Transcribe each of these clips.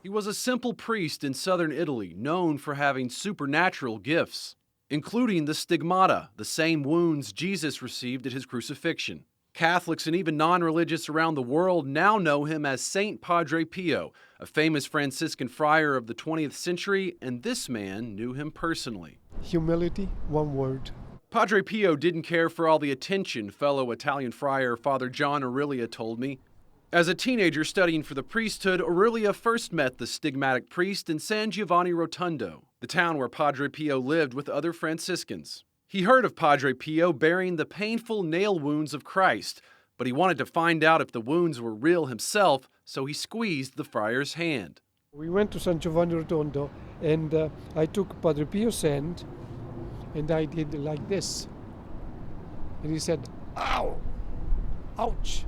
He was a simple priest in southern Italy, known for having supernatural gifts, including the stigmata, the same wounds Jesus received at his crucifixion. Catholics and even non-religious around the world now know him as Saint Padre Pio, a famous Franciscan friar of the 20th century, and this man knew him personally. Humility, one word. Padre Pio didn't care for all the attention, fellow Italian friar Father John Aurelia told me. As a teenager studying for the priesthood, Aurelia first met the stigmatic priest in San Giovanni Rotondo, the town where Padre Pio lived with other Franciscans. He heard of Padre Pio bearing the painful nail wounds of Christ, but he wanted to find out if the wounds were real himself, so he squeezed the friar's hand. We went to San Giovanni Rotondo, and I took Padre Pio's hand, and I did like this. And he said, "Ow! Ouch!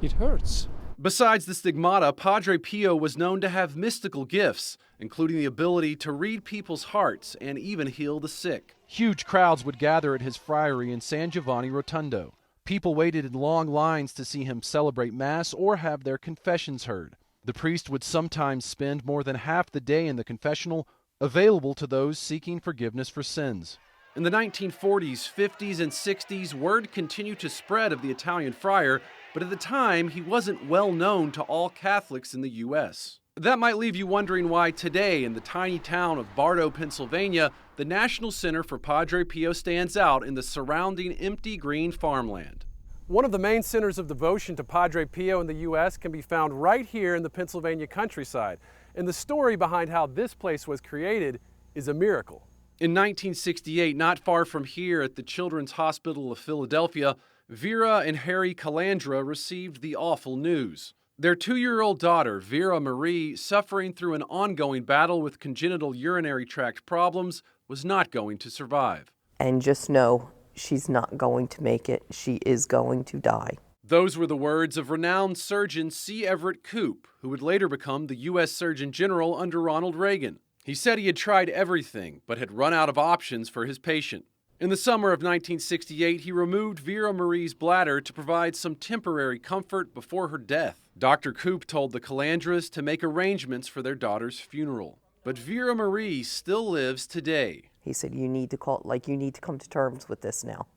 It hurts." Besides the stigmata, Padre Pio was known to have mystical gifts, including the ability to read people's hearts and even heal the sick. Huge crowds would gather at his friary in San Giovanni Rotondo. People waited in long lines to see him celebrate Mass or have their confessions heard. The priest would sometimes spend more than half the day in the confessional, available to those seeking forgiveness for sins. In the 1940s, 50s, and 60s, word continued to spread of the Italian friar, but at the time, he wasn't well known to all Catholics in the U.S. That might leave you wondering why today, in the tiny town of Bardo, Pennsylvania, the National Center for Padre Pio stands out in the surrounding empty green farmland. One of the main centers of devotion to Padre Pio in the U.S. can be found right here in the Pennsylvania countryside. And the story behind how this place was created is a miracle. In 1968, not far from here at the Children's Hospital of Philadelphia, Vera and Harry Calandra received the awful news. Their 2-year-old daughter, Vera Marie, suffering through an ongoing battle with congenital urinary tract problems, was not going to survive. And just know she's not going to make it. She is going to die. Those were the words of renowned surgeon C. Everett Koop, who would later become the U.S. Surgeon General under Ronald Reagan. He said he had tried everything, but had run out of options for his patient. In the summer of 1968, he removed Vera Marie's bladder to provide some temporary comfort before her death. Dr. Koop told the Calandras to make arrangements for their daughter's funeral. But Vera Marie still lives today. He said, you need to come to terms with this now.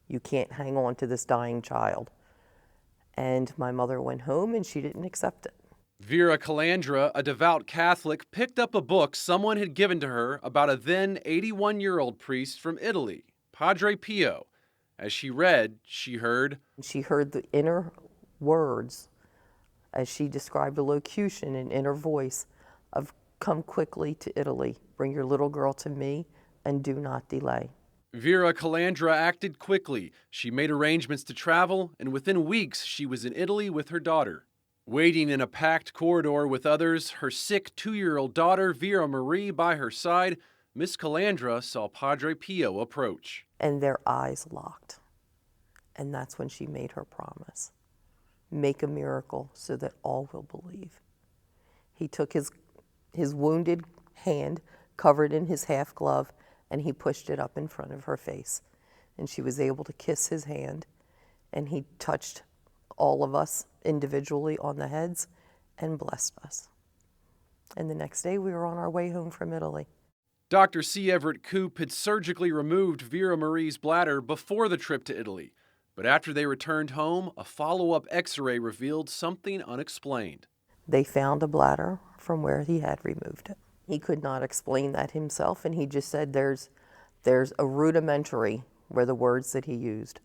You can't hang on to this dying child. And my mother went home and she didn't accept it. Vera Calandra, a devout Catholic, picked up a book someone had given to her about a then 81-year-old priest from Italy, Padre Pio. As she read, she heard the inner words as she described a locution and inner voice of come quickly to Italy, bring your little girl to me, and do not delay. Vera Calandra acted quickly. She made arrangements to travel, and within weeks she was in Italy with her daughter. Waiting in a packed corridor with others, her sick 2-year-old daughter, Vera Marie, by her side, Miss Calandra saw Padre Pio approach. And their eyes locked. And that's when she made her promise. Make a miracle so that all will believe. He took his wounded hand, covered in his half glove, and he pushed it up in front of her face. And she was able to kiss his hand, and he touched all of us individually on the heads and blessed us. And the next day we were on our way home from Italy. Dr. C. Everett Koop had surgically removed Vera Marie's bladder before the trip to Italy. But after they returned home, a follow-up x-ray revealed something unexplained. They found a bladder from where he had removed it. He could not explain that himself, and he just said there's a rudimentary, were the words that he used,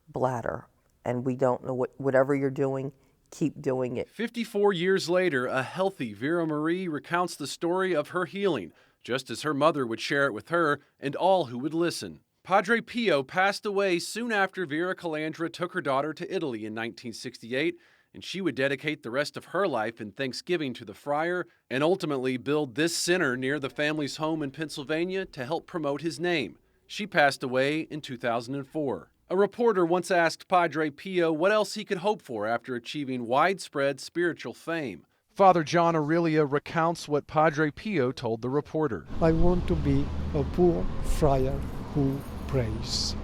bladder. And we don't know whatever you're doing, keep doing it. 54 years later, a healthy Vera Marie recounts the story of her healing, just as her mother would share it with her and all who would listen. Padre Pio passed away soon after Vera Calandra took her daughter to Italy in 1968, and she would dedicate the rest of her life in thanksgiving to the friar and ultimately build this center near the family's home in Pennsylvania to help promote his name. She passed away in 2004. A reporter once asked Padre Pio what else he could hope for after achieving widespread spiritual fame. Father John Aurelia recounts what Padre Pio told the reporter. I want to be a poor friar who prays.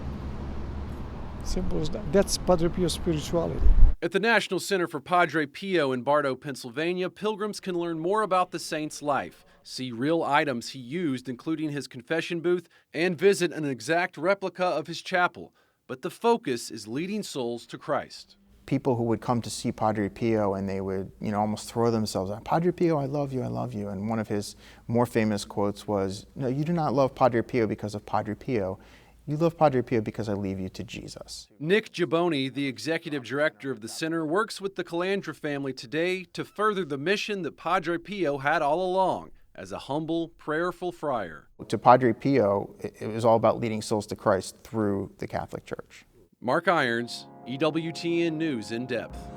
Simple as that. That's Padre Pio's spirituality. At the National Center for Padre Pio in Bartow, Pennsylvania, pilgrims can learn more about the saint's life, see real items he used, including his confession booth, and visit an exact replica of his chapel. But the focus is leading souls to Christ. People who would come to see Padre Pio and they would, almost throw themselves out. Padre Pio, I love you, I love you. And one of his more famous quotes was, no, you do not love Padre Pio because of Padre Pio. You love Padre Pio because I leave you to Jesus. Nick Gibboni, the executive director of the center, works with the Calandra family today to further the mission that Padre Pio had all along as a humble, prayerful friar. To Padre Pio, it was all about leading souls to Christ through the Catholic Church. Mark Irons, EWTN News in Depth.